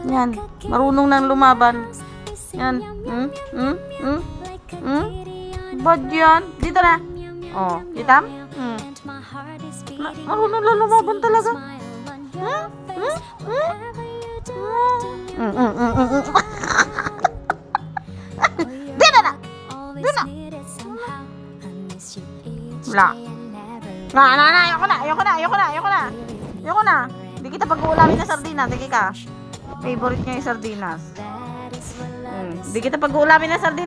Yan. Marunong nang lumaban. Yan. Bad yan. Dito na. Oh, kita? Marunong lang lumaban talaga. Dito na. Dito na. Wala. Ayoko na. Hindi kita pag-uulamin ng sardinas. Sige ka. Favorite niya yung sardinas. Hindi kita pag-uulamin ng sardinas.